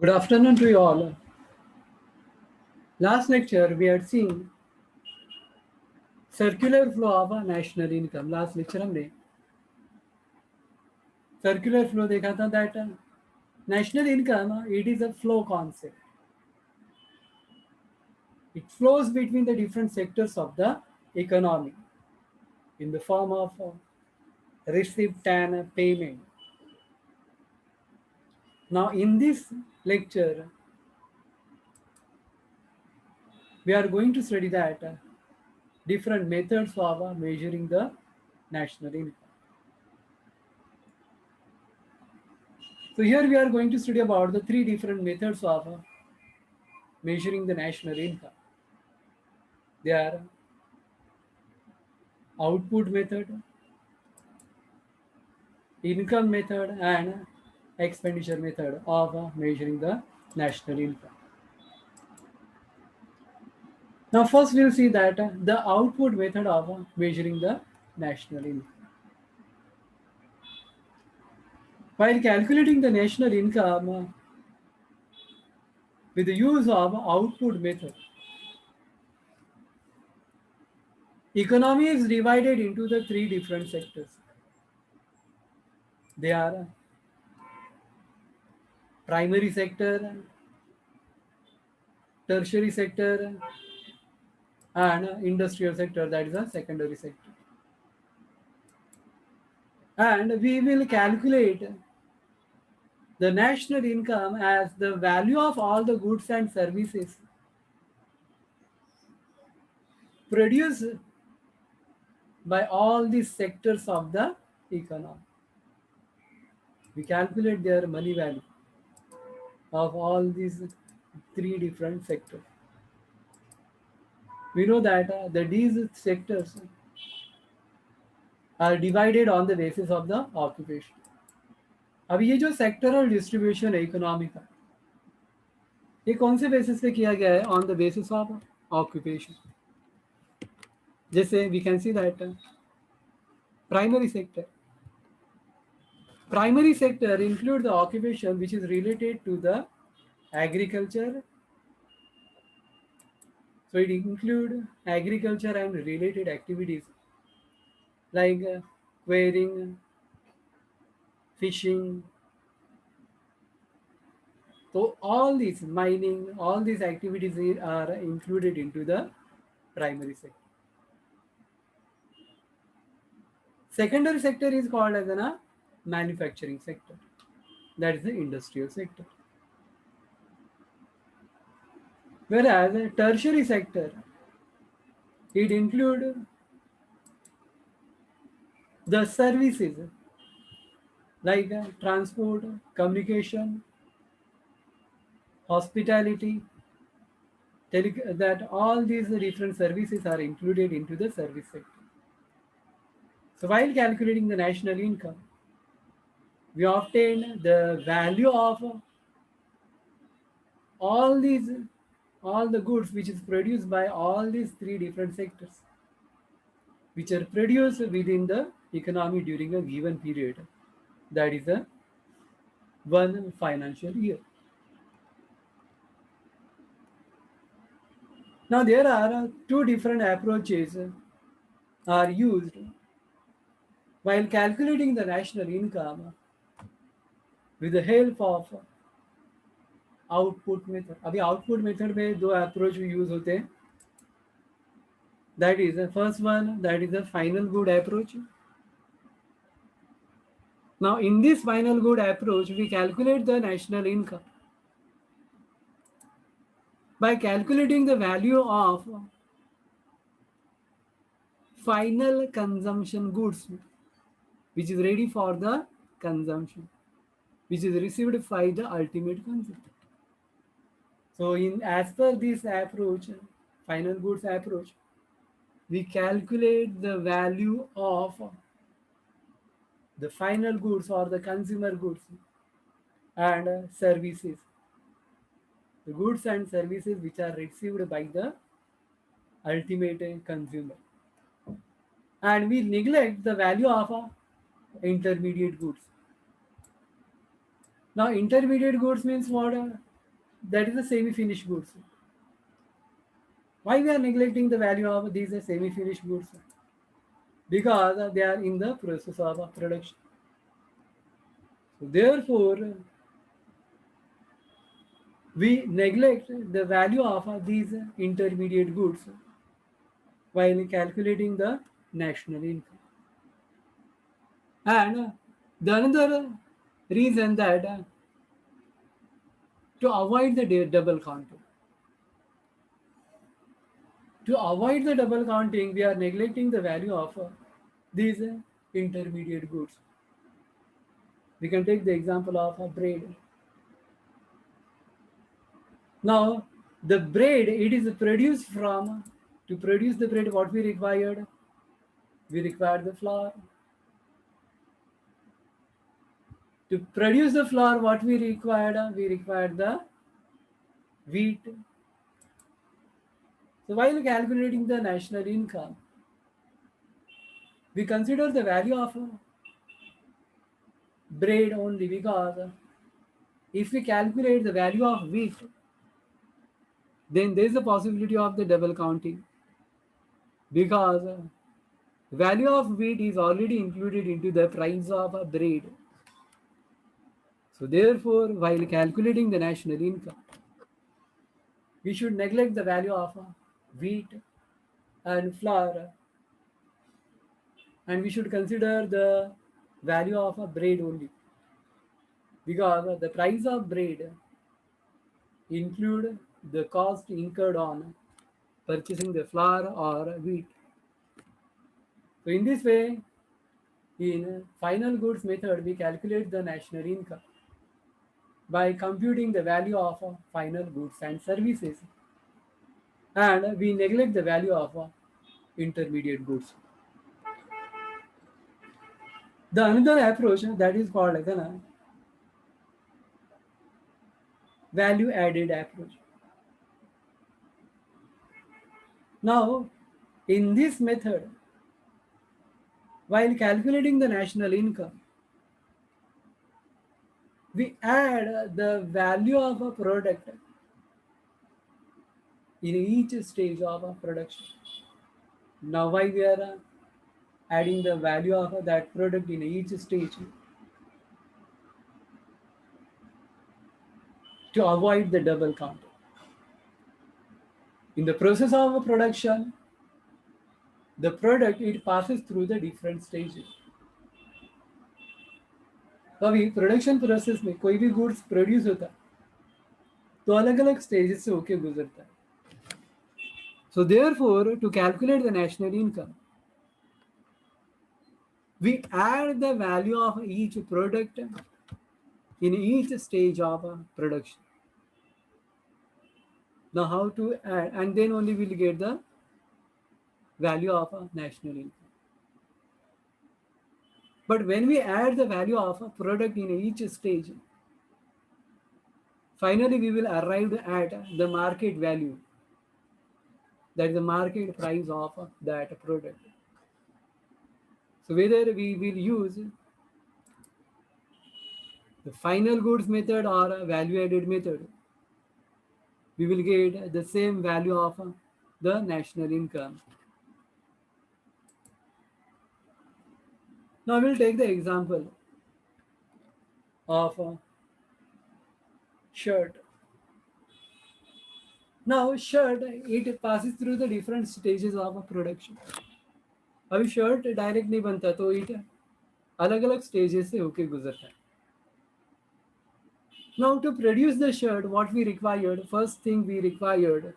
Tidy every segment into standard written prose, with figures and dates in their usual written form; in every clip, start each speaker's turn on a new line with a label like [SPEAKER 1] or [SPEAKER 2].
[SPEAKER 1] Good afternoon to you all. Last lecture we had seen circular flow of a national income. Last lecture हमने circular flow देखा था that national income it is a flow concept. It flows between the different sectors of the economy in the form of receipt and payment. Now in this lecture we are going to study that different methods of measuring the national income. So here we are going to study about the three different methods of measuring the national income. They are output method, income method, and expenditure method of measuring the national income. Now first we'll see that the output method of measuring the national income. While calculating the national income with the use of output method, economy is divided into the three different sectors. They are primary sector, tertiary sector, and industrial sector, that is a secondary sector. And we will calculate the national income as the value of all the goods and services produced by all these sectors of the economy. We calculate their money value of all these three different sectors. We know that these sectors are divided on the basis of the occupation. अब ये जो sectoral distribution है economy का, ये कौन से basis पे किया गया है? On the basis of occupation. जैसे we can see that primary sector include the occupation which is related to the agriculture. So it include agriculture and related activities like quarrying, fishing. So all these mining, all these activities are included into the primary sector. Secondary sector is called as a manufacturing sector. That is the industrial sector. Whereas a tertiary sector, it includes the services like transport, communication, hospitality, that all these different services are included into the service sector. So while calculating the national income, we obtain the value of all the goods which is produced by all these three different sectors, which are produced within the economy during a given period, that is a one financial year. Now there are two different approaches are used while calculating the national income with the help of output method. अभी output method में दो approach use होते हैं. That is the first one, that is the final good approach. Now in this final good approach, we calculate the national income by calculating the value of final consumption goods which is ready for the consumption, which is received by the ultimate consumer. So as per this approach, final goods approach, we calculate the value of the final goods or the consumer goods and services, the goods and services which are received by the ultimate consumer, and we neglect the value of intermediate goods. Now intermediate goods means what? that is the semi-finished goods. Why we are neglecting the value of these semi-finished goods? Because they are in the process of production. So therefore, we neglect the value of these intermediate goods while calculating the national income. And the another reason that to avoid the double counting. To avoid the double counting, we are neglecting the value of these intermediate goods. We can take the example of bread. Now, the bread, it is produced from, to produce the bread, what we required? We require the flour. To produce the flour, what we required? We required the wheat. So while calculating the national income, we consider the value of bread only, because if we calculate the value of wheat, then there is a possibility of the double counting, because value of wheat is already included into the price of bread. So therefore, while calculating the national income, we should neglect the value of wheat and flour, and we should consider the value of bread only, because the price of bread include the cost incurred on purchasing the flour or wheat. So in this way, in final goods method, we calculate the national income by computing the value of final goods and services, and we neglect the value of intermediate goods. The another approach that is called as a value added approach. Now, in this method, while calculating the national income, we add the value of a product in each stage of a production. Now, why we are adding the value of that product in each stage? To avoid the double count. In the process of production, the product, it passes through the different stages. तो अभी production process में कोई भी goods produce होता है तो अलग अलग स्टेजेस से होके गुजरता है. So therefore, to calculate the national income, we add the value of each product in each stage of production. Now how to add, and then only we'll get the value of a national income. But when we add the value of a product in each stage, finally we will arrive at the market value, that is the market price of that product. So whether we will use the final goods method or a value added method, we will get the same value of the national income. Now we'll take the example of a shirt. Now shirt, it passes through the different stages of a production. अभी shirt direct नहीं बनता तो it अलग अलग stages से होके गुजरता है. Now to produce the shirt, what we required, first thing we required,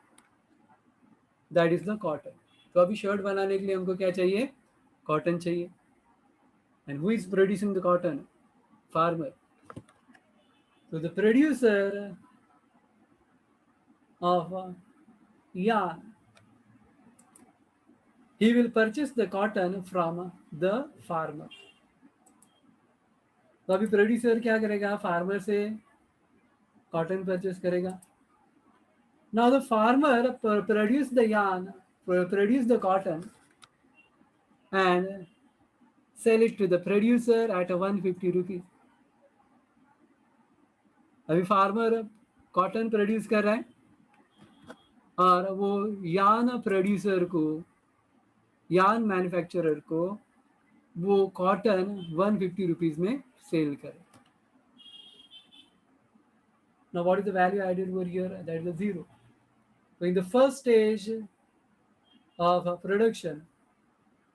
[SPEAKER 1] that is the cotton. तो अभी शर्ट बनाने के लिए हमको क्या चाहिए? कॉटन चाहिए. And who is producing the cotton? Farmer. So the producer of yarn, he will purchase the cotton from the farmer. तो अभी प्रोड्यूसर क्या करेगा? फार्मर से कॉटन परचेस करेगा. Now the farmer produce the yarn, produce the cotton, and sell it to the producer at 150 rupees. अभी farmer cotton produce कर रहा है और वो यान प्रोड्यूसर को, यान मैन्युफैक्चरर को वो कॉटन 150 रुपीज में सेल करे. Now what is the value added over here? That is a zero. So in the first stage of production,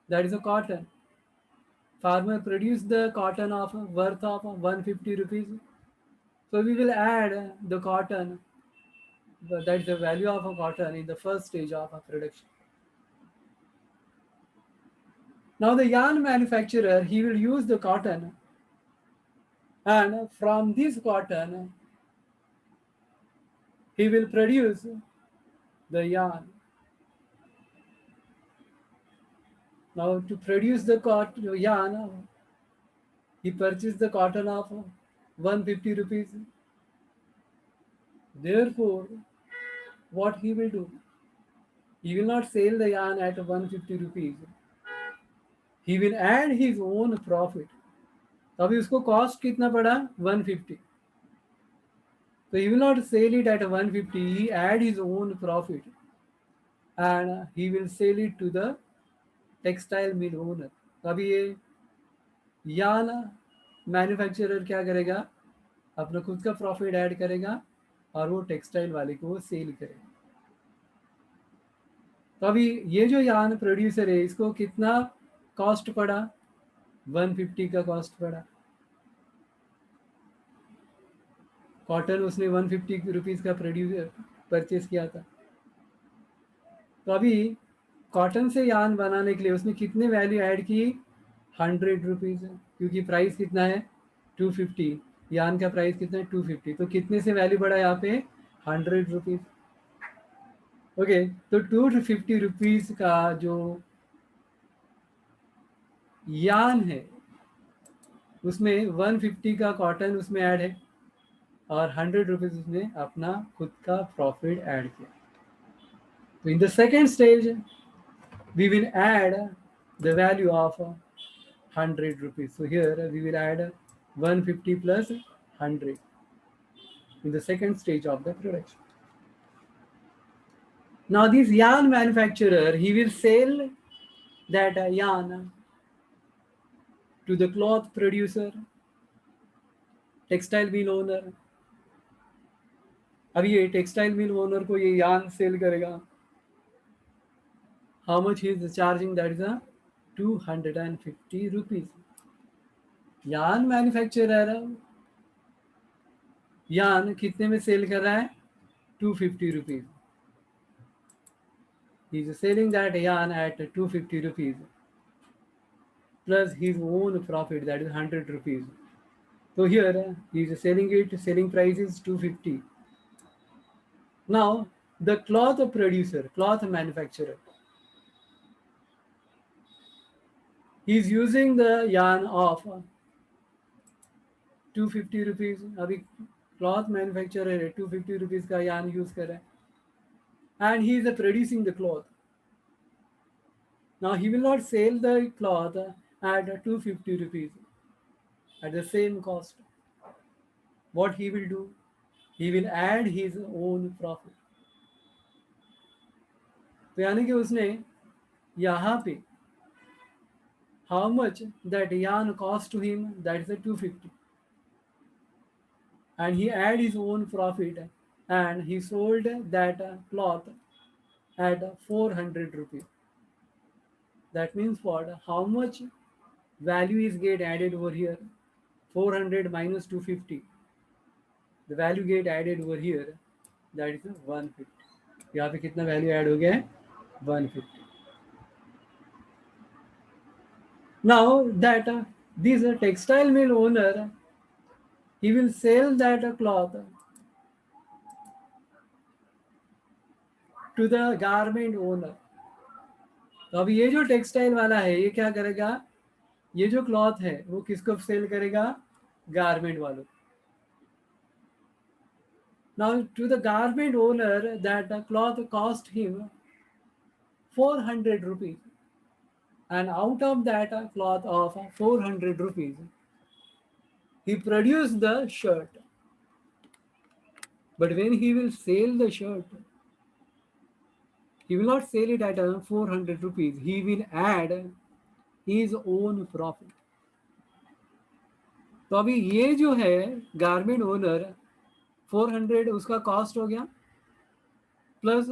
[SPEAKER 1] that is a cotton, farmer produced the cotton of worth of 150 rupees. So we will add the cotton, that is the value of a cotton in the first stage of a production. Now the yarn manufacturer, he will use the cotton, and from this cotton he will produce the yarn. Now to produce the yarn, he purchased the cotton of 150 rupees. Therefore, what he will do? He will not sell the yarn at 150 rupees. He will add his own profit. अभी उसको cost कितना पड़ा? 150. So he will not sell it at 150. He add his own profit, and he will sell it to the textile mill owner. अभी ये यान manufacturer क्या करेगा? अपना खुद का प्रॉफिट ऐड करेगा और वो टेक्सटाइल वाले को सेल करेगा. तो अभी ये जो यान प्रोड्यूसर है, इसको कितना कॉस्ट पड़ा? 150 का कॉस्ट पड़ा. कॉटन उसने 150 रुपीज का प्रोड्यूसर परचेस किया था. तो अभी कॉटन से यान बनाने के लिए उसने कितने वैल्यू ऐड की? 100 रुपीज, क्योंकि प्राइस कितना है? 250. यान का प्राइस कितना है? 250. तो कितने से वैल्यू बढ़ा यहाँ पे? 100 रुपीज. ओके, तो 250 रुपीज का जो यान है उसमें 150 का कॉटन उसमें ऐड है और 100 रुपीज उसने अपना खुद का प्रॉफिट ऐड किया. तो in the second stage we will add the value of 100 rupees. So here we will add 150 plus 100 in the second stage of the production. Now this yarn manufacturer, he will sell that yarn to the cloth producer, textile mill owner. अब ये textile mill owner को ये yarn cell करेगा. How much he is charging? That is a 250 rupees. Yarn manufacturer yarn कितने में cell कर रहा है? 250 rupees. He is selling that yarn at 250 rupees plus his own profit, that is 100 rupees. So here he is selling it, selling price is 250. Now the cloth producer, cloth manufacturer, he is using the yarn of 250 rupees. अभी cloth manufacturer है, 250 rupees का yarn use कर रहा है, and he is producing the cloth. Now he will not sell the cloth at 250 rupees at the same cost. What he will do? He will add his own profit. तो यानी कि उसने यहाँ पे how much that yarn cost to him, that is a 250, and he add his own profit and he sold that cloth at 400 rupees. That means what? How much value is get added over here? 400 minus 250. The value get added over here, that is 150. यहाँ पे कितना value add हो गया है? 150. Now that this textile mill owner, he will sell that cloth to the garment owner. तो अभी ये जो टेक्सटाइल वाला है, ये क्या करेगा? ये जो क्लॉथ है वो किसको सेल करेगा? गारमेंट वालों. Now to the garment owner, that cloth cost him 400 rupees, and out of that cloth of 400 rupees, he produced the shirt. But when he will sell the shirt, he will not sell it at 400 rupees. He will add his own profit. तो अभी ये जो है garment owner 400 उसका cost हो गया plus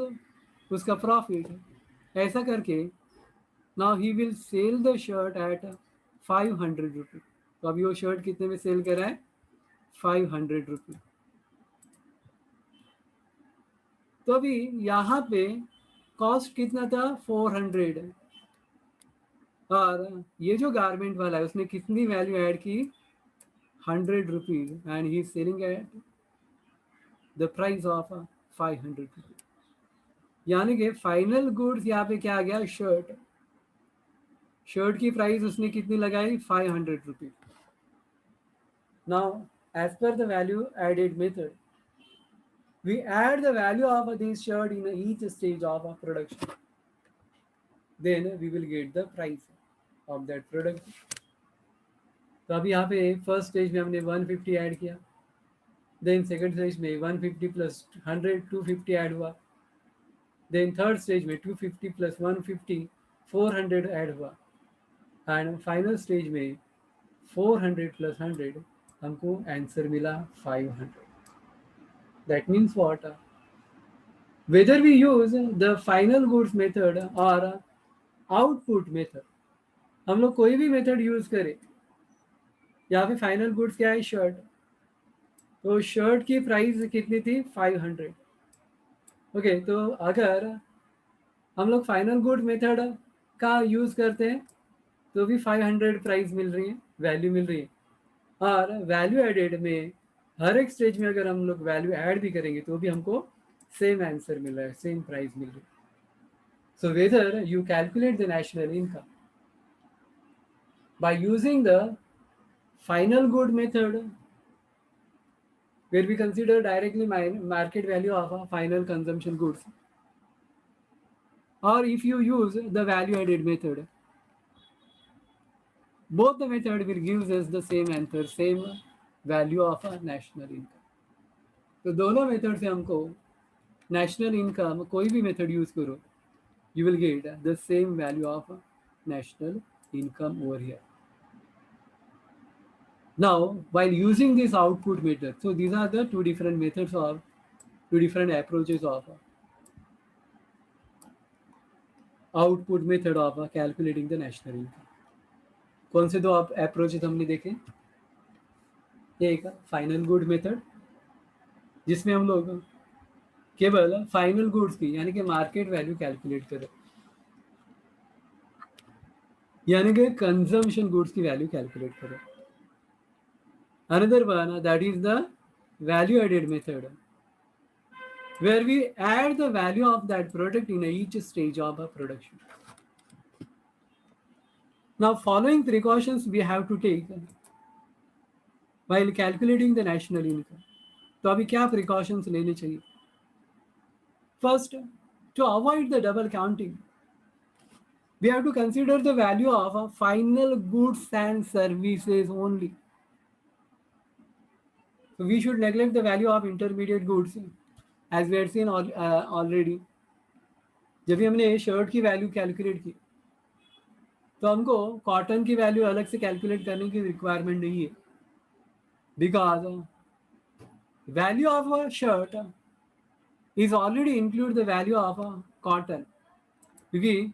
[SPEAKER 1] उसका profit, ऐसा करके now he will sell the shirt at 500 rupees. तो अभी वो शर्ट कितने में सेल कर रहा है? 500 रुपीज। तो अभी यहाँ पे कॉस्ट कितना था? 400। और ये जो गारमेंट वाला है उसने कितनी वैल्यू ऐड की? 100 rupees, and he selling at the price of 500 rupees. यानी कि फाइनल गुड्स यहाँ पे क्या आ गया? शर्ट। शर्ट की प्राइस उसने कितनी लगाई? 500 rupees. Now as per the value added method, we add the value of this shirt in each stage of production, then we will get the price of that product. तो अभी यहाँ पे first stage में हमने 150 add किया, then second stage में 150 plus 100 250 add हुआ, then third stage में 250 प्लस 150 400 ऐड हुआ, एंड फाइनल स्टेज में 400 प्लस 100 हमको आंसर मिला 500। That means what? whether we use the final goods method or output method, हम लोग कोई भी मेथड यूज करें, यहाँ पे फाइनल गुड्स क्या है? शर्ट। तो शर्ट की प्राइस कितनी थी? 500। ओके, तो अगर हम लोग फाइनल गुड मेथड का यूज करते हैं तो भी 500 प्राइस मिल रही है, वैल्यू मिल रही है। और वैल्यू एडेड में हर एक स्टेज में अगर हम लोग वैल्यू ऐड भी करेंगे तो भी हमको सेम आंसर मिल रहा है, सेम प्राइस मिल रही है। So whether you calculate the national income by using the final good method, where we consider directly market value of a final consumption goods, or if you use the value added method, both the method will give us the same answer, same value of a national income. तो दोनों method से हमको national income, कोई भी method use करो, you will get the same value of national income over here. Now, while using this output method, so these are the two different methods of, two different approaches of output method of calculating the national income. कौन से दो approaches हमने देखे? एक final good method, जिसमें हम लोग केवल फाइनल गुड्स की यानी कि मार्केट वैल्यू कैलकुलेट करें, यानी कि कंजम्पशन गुड्स की वैल्यू कैलकुलेट करें। Another one, that is the value added method, where we add the value of that product in each stage of a production. Now, following precautions we have to take while calculating the national income. तो अभी क्या precautions लेने चाहिए? First, to avoid the double counting, we have to consider the value of final goods and services only. So we should neglect the value of intermediate goods, as we had seen already. जब भी हमने shirt की value calculate की तो हमको cotton की value अलग से कैलकुलेट करने की रिक्वायरमेंट नहीं है, because value of a shirt is already include the value of a cotton, क्योंकि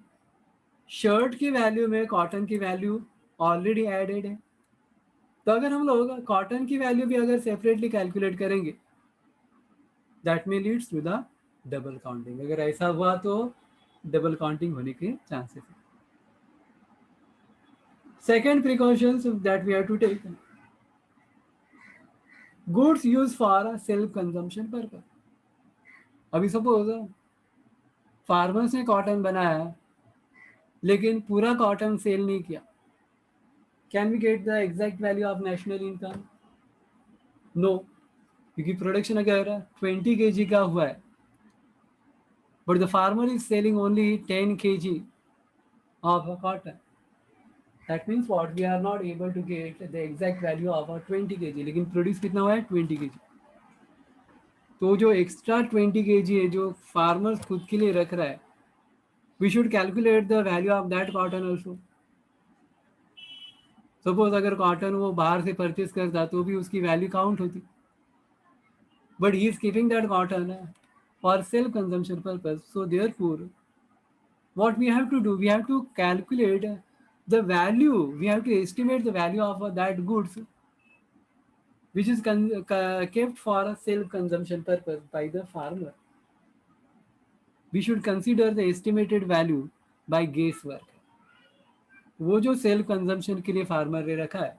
[SPEAKER 1] शर्ट की वैल्यू में कॉटन की वैल्यू ऑलरेडी एडेड है। तो अगर हम लोग कॉटन की वैल्यू भी अगर सेपरेटली कैलकुलेट करेंगे, that may leads to the double counting. अगर ऐसा हुआ तो डबल काउंटिंग होने के चांसेस है। Second precautions that we have to take, goods use for self consumption purpose. अभी सपोज फार्मर्स ने कॉटन बनाया लेकिन पूरा कॉटन सेल नहीं किया, can we get the exact value of national income? No, क्योंकि प्रोडक्शन अगर 20 kg का हुआ है but the farmer is selling only 10 kg of cotton, that means what, we are not able to get the exact value of 20 kg, लेकिन produce कितना हुआ है? 20 kg। तो जो एक्स्ट्रा 20 kg है जो फार्मर्स खुद के लिए रख रहा है, we should calculate the value of that cotton also. Suppose अगर कॉटन वो बाहर से परचेज करता तो भी उसकी वैल्यू काउंट होती, but he is keeping that cotton for self consumption purpose. So therefore what we have to do, we have to calculate the value, we have to estimate the value of that goods which is kept for self consumption purpose by the farmer. We should consider the estimated value by guesswork. वो जो self consumption के लिए farmer ने रखा है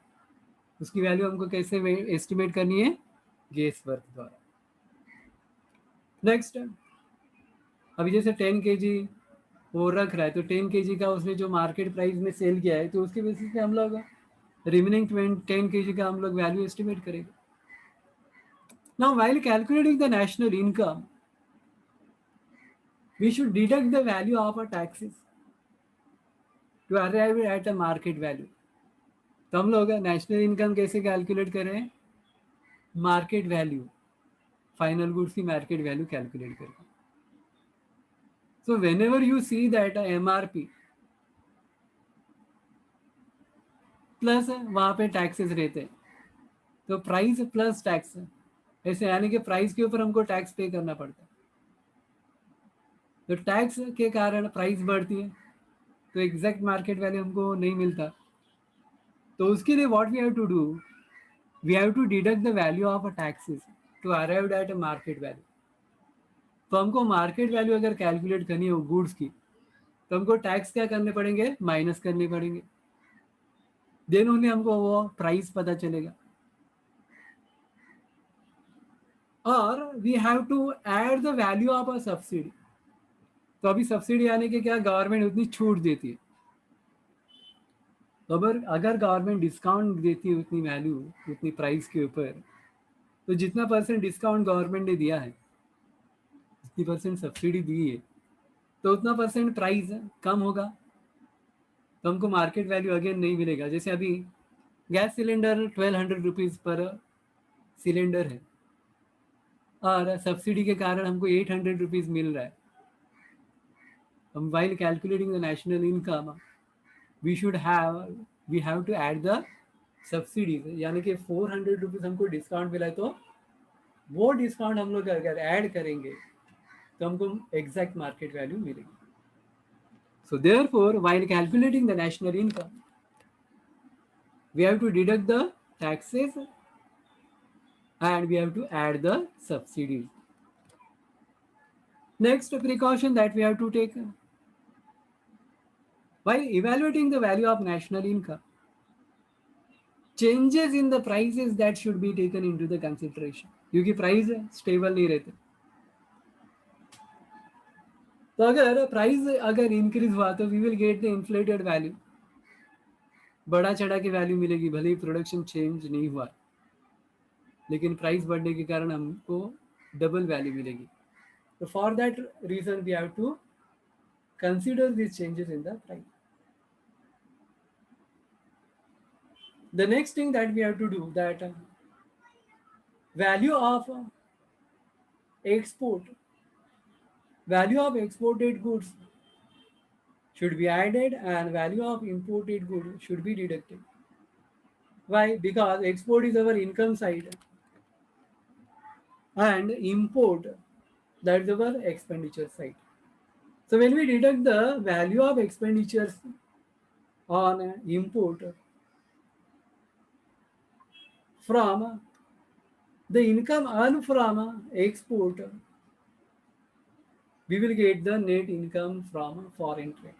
[SPEAKER 1] उसकी value हमको कैसे एस्टिमेट करनी है, गेस वर्क द्वारा. नेक्स्ट, अभी जैसे 10 kg वो रख रहा है तो 10 kg का उसने जो मार्केट प्राइस में सेल किया है तो उसके बेसिस पे हम लोग रिमेनिंग 10 kg का हम लोग वैल्यू एस्टिमेट करेंगे. Now while calculating the national income we should deduct the value of a taxes to arrive at a market value. तो हम लोग नेशनल इनकम कैसे कैलकुलेट करें, मार्केट वैल्यू, फाइनल गुड्स की मार्केट वैल्यू कैलकुलेट करें. So whenever you see that MRP plus वहाँ पे taxes रहते हैं तो प्राइस प्लस टैक्स, ऐसे यानी कि प्राइस के ऊपर हमको टैक्स पे करना पड़ता है. तो टैक्स के कारण प्राइस बढ़ती है तो एग्जैक्ट मार्केट वैल्यू हमको नहीं मिलता. तो उसके लिए what we have to do, we have to deduct the value of a taxes to arrive at a market value. तो हमको मार्केट वैल्यू अगर कैलकुलेट करनी हो गुड्स की तो हमको टैक्स क्या करने पड़ेंगे, माइनस करने पड़ेंगे. देन ओनली हमको वो प्राइस पता चलेगा. और we have to add the value of a subsidy. तो अभी सब्सिडी आने के क्या, गवर्नमेंट उतनी छूट देती है. तो अगर गवर्नमेंट डिस्काउंट देती है उतनी वैल्यू उतनी प्राइस के ऊपर, तो जितना परसेंट डिस्काउंट गवर्नमेंट ने दिया है, जितनी परसेंट सब्सिडी दी है, तो उतना परसेंट प्राइस कम होगा. तो हमको मार्केट वैल्यू अगेन नहीं मिलेगा. जैसे अभी गैस सिलेंडर 1200 रुपीज़ पर सिलेंडर है और सब्सिडी के कारण हमको 800 रुपीज़ मिल रहा है. while calculating the national income we should have we have to add the subsidies. यानी कि 400 रुपीज़ हमको डिस्काउंट मिला है तो वो डिस्काउंट हम लोग अगर ऐड करेंगे तो हमको एग्जैक्ट मार्केट वैल्यू मिलेगी. So therefore while calculating the national income we have to deduct the taxes and we have to add the subsidies. Next precaution that we have to take while evaluating the value of national income, changes in the prices that should be taken into the consideration. क्योंकि price stable नहीं रहते. तो अगर price अगर increase हुआ तो we will get the inflated value, बढ़ा चढ़ा के वैल्यू मिलेगी. भले ही प्रोडक्शन चेंज नहीं हुआ लेकिन प्राइस बढ़ने के कारण हमको डबल वैल्यू मिलेगी. तो for that reason we have to consider this changes in the price. The next thing that we have to do, that value of export, value of exported goods should be added and value of imported goods should be deducted. Why? Because export is our income side and import, that is our expenditure side. So when we deduct the value of expenditures on import from the income earned from export, we will get the net income from foreign trade.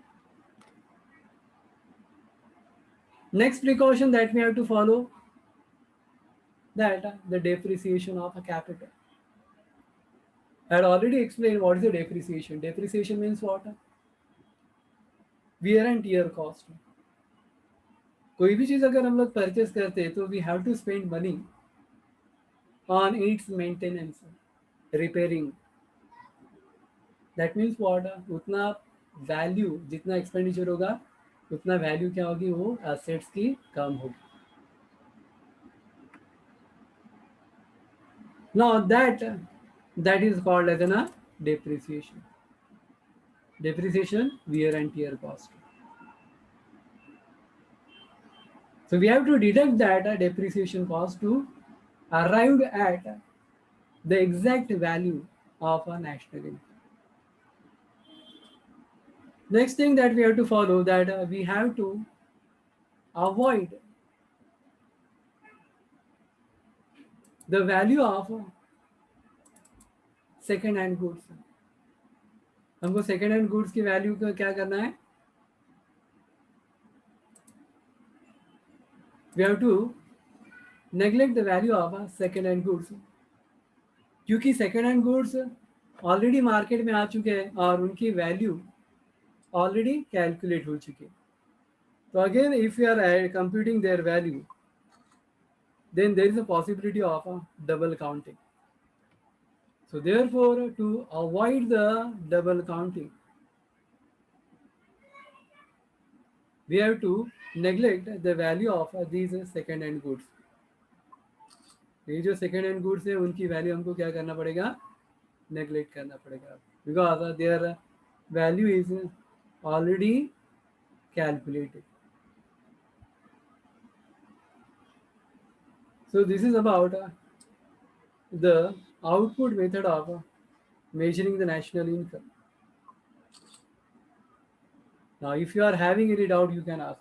[SPEAKER 1] Next precaution that we have to follow, that the depreciation of a capital. I had already explained what is the depreciation. Depreciation means what? Wear and tear cost. कोई भी चीज अगर हम लोग purchase करते हैं तो we have to spend money on its maintenance, repairing. That means what, उतना वैल्यू जितना एक्सपेंडिचर होगा उतना वैल्यू क्या होगी, वो एसेट्स की कम होगी. Now that That is called as a depreciation. Depreciation, wear and tear cost. So we have to deduct that depreciation cost to arrive at the exact value of a national income. Next thing that we have to follow, that we have to avoid the value of second hand goods. हमको second hand goods की value का क्या करना है? We have to neglect the value of second hand goods, क्योंकि second hand goods already market में आ चुके हैं और उनकी वैल्यू ऑलरेडी कैलकुलेट हो चुकी है. So again, if you are computing their value, then there is a possibility of double counting. So therefore, to avoid the double counting, we have to neglect the value of these second hand goods. ये जो second hand goods है उनकी value हमको क्या करना पड़ेगा? Neglect करना पड़ेगा, because their value is already calculated. So this is about the output method of measuring the national income. Now, if you are having any doubt, you can ask.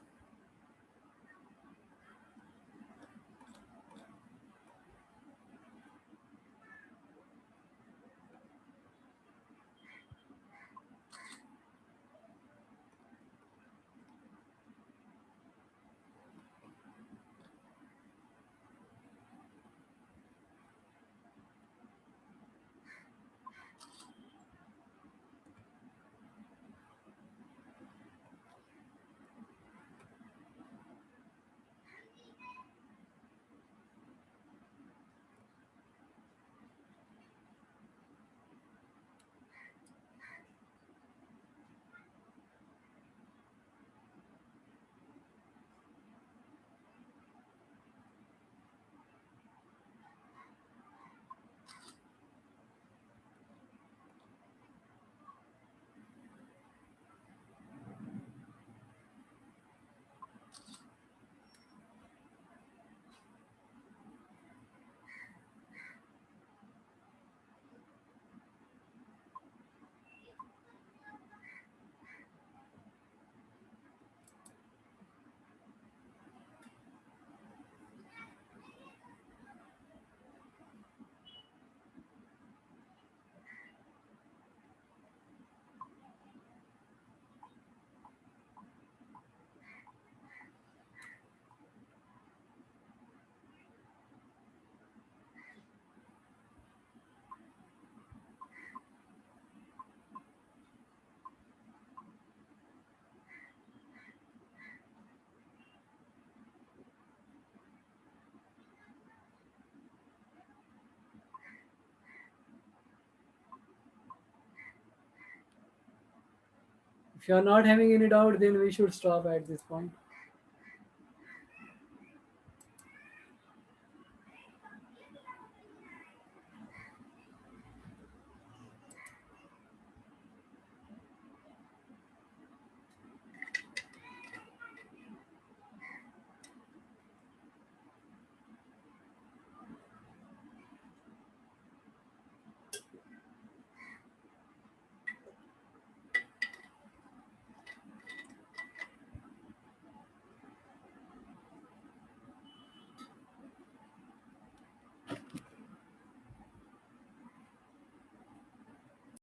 [SPEAKER 1] If you are not having any doubt, then we should stop at this point.